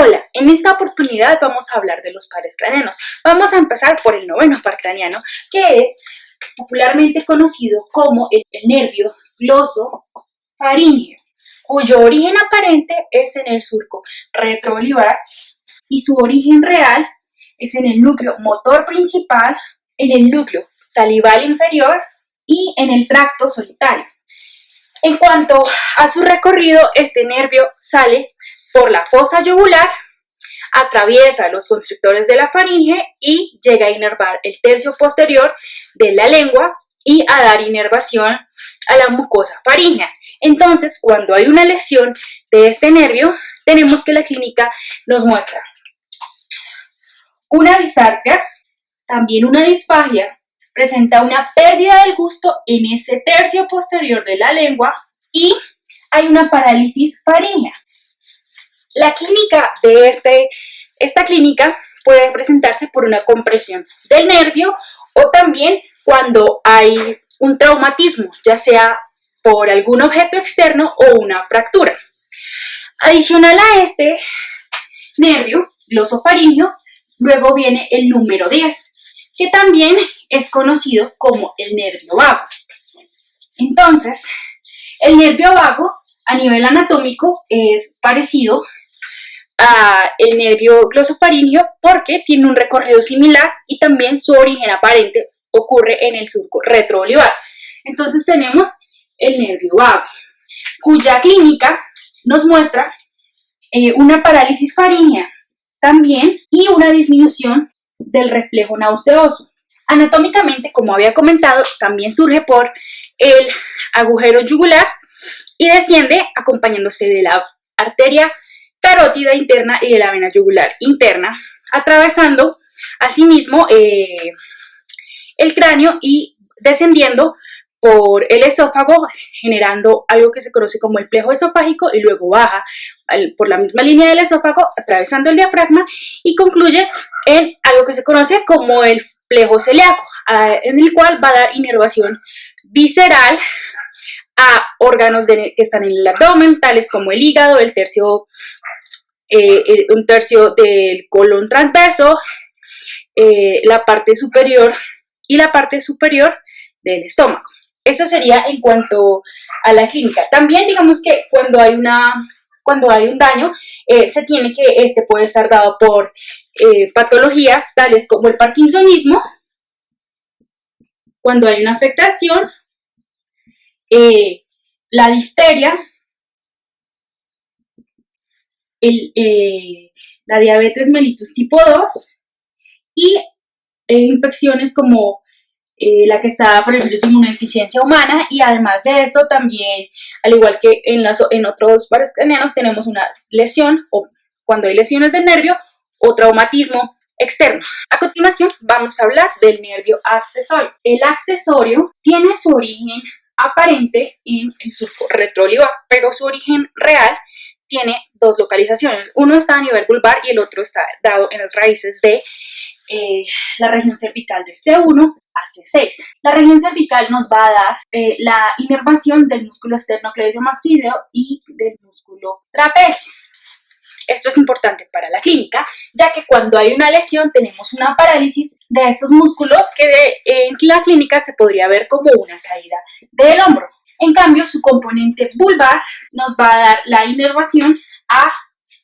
Hola, en esta oportunidad vamos a hablar de los pares craneanos. Vamos a empezar por el noveno par craneano, que es popularmente conocido como el nervio glosofaríngeo, cuyo origen aparente es en el surco retroolivar y su origen real es en el núcleo motor principal, en el núcleo salival inferior y en el tracto solitario. En cuanto a su recorrido, este nervio sale por la fosa yugular, atraviesa los constrictores de la faringe y llega a inervar el tercio posterior de la lengua y a dar inervación a la mucosa faríngea. Entonces, cuando hay una lesión de este nervio, tenemos que la clínica nos muestra una disartria, también una disfagia, presenta una pérdida del gusto en ese tercio posterior de la lengua y hay una parálisis faríngea. La clínica de esta clínica puede presentarse por una compresión del nervio o también cuando hay un traumatismo, ya sea por algún objeto externo o una fractura. Adicional a este nervio glosofaríngeo, luego viene el número 10, que también es conocido como el nervio vago. Entonces, el nervio vago a nivel anatómico es parecido el nervio glosofaríngeo porque tiene un recorrido similar y también su origen aparente ocurre en el surco retroolivar. Entonces tenemos el nervio vago, cuya clínica nos muestra una parálisis faríngea también y una disminución del reflejo nauseoso. Anatómicamente, como había comentado, también surge por el agujero yugular y desciende acompañándose de la arteria carótida interna y de la vena yugular interna, atravesando asimismo el cráneo y descendiendo por el esófago, generando algo que se conoce como el plejo esofágico y luego baja por la misma línea del esófago, atravesando el diafragma y concluye en algo que se conoce como el plejo celíaco, en el cual va a dar inervación visceral a órganos que están en el abdomen, tales como el hígado, un tercio del colon transverso, la parte superior y la parte superior del estómago. Eso sería en cuanto a la clínica. También digamos que cuando hay un daño, se tiene que puede estar dado por patologías tales como el parkinsonismo, cuando hay una afectación, la difteria, la diabetes mellitus tipo 2 y infecciones como la que está por el virus de inmunodeficiencia humana, y además de esto también, al igual que en otros pares craneanos, tenemos una lesión o cuando hay lesiones del nervio o traumatismo externo. A continuación vamos a hablar del nervio accesorio. El accesorio tiene su origen aparente en el surco retroolivar, pero su origen real tiene dos localizaciones. Uno está a nivel vulvar y el otro está dado en las raíces de la región cervical de C1 a C6. La región cervical nos va a dar la inervación del músculo esternocleidomastoideo y del músculo trapecio. Esto es importante para la clínica, ya que cuando hay una lesión tenemos una parálisis de estos músculos que en la clínica se podría ver como una caída del hombro. En cambio, su componente vulvar nos va a dar la inervación a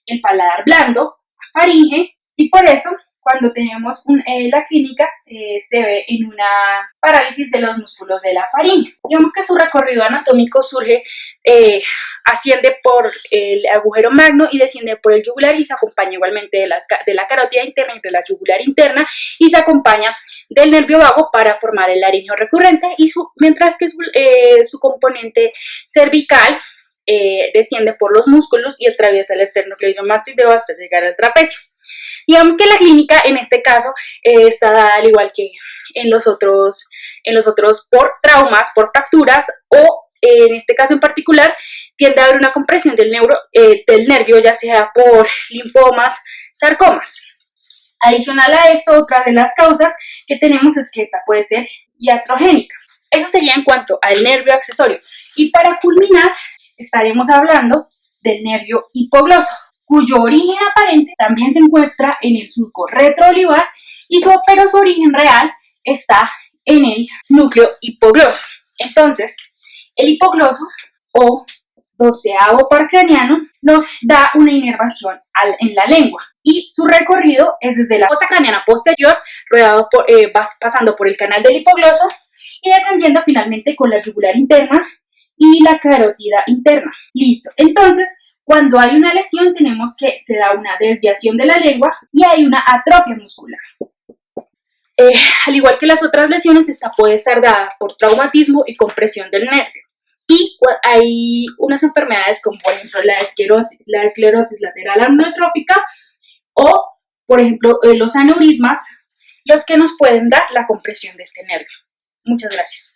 el paladar blando, a faringe, y por eso cuando tenemos la clínica se ve en una parálisis de los músculos de la faringe. Digamos que su recorrido anatómico asciende por el agujero magno y desciende por el yugular y se acompaña igualmente de la carótida interna y de la yugular interna y se acompaña del nervio vago para formar el laringeo recurrente, mientras que su componente cervical desciende por los músculos y atraviesa el esternocleidomastoideo hasta llegar al trapecio. Digamos que la clínica en este caso está dada al igual que en los otros por traumas, por fracturas o en este caso en particular tiende a haber una compresión del nervio, ya sea por linfomas, sarcomas. Adicional a esto, otra de las causas que tenemos es que esta puede ser iatrogénica. Eso sería en cuanto al nervio accesorio. Y para culminar estaremos hablando del nervio hipogloso, cuyo origen aparente también se encuentra en el surco retroolivar, pero su origen real está en el núcleo hipogloso. Entonces, el hipogloso o 12º par craneano nos da una inervación en la lengua y su recorrido es desde la fosa craneana posterior, pasando por el canal del hipogloso y descendiendo finalmente con la yugular interna y la carótida interna. Listo. Entonces, cuando hay una lesión tenemos que se da una desviación de la lengua y hay una atrofia muscular. Al igual que las otras lesiones, esta puede estar dada por traumatismo y compresión del nervio. Y hay unas enfermedades como por ejemplo la esclerosis lateral amiotrófica o por ejemplo los aneurismas, los que nos pueden dar la compresión de este nervio. Muchas gracias.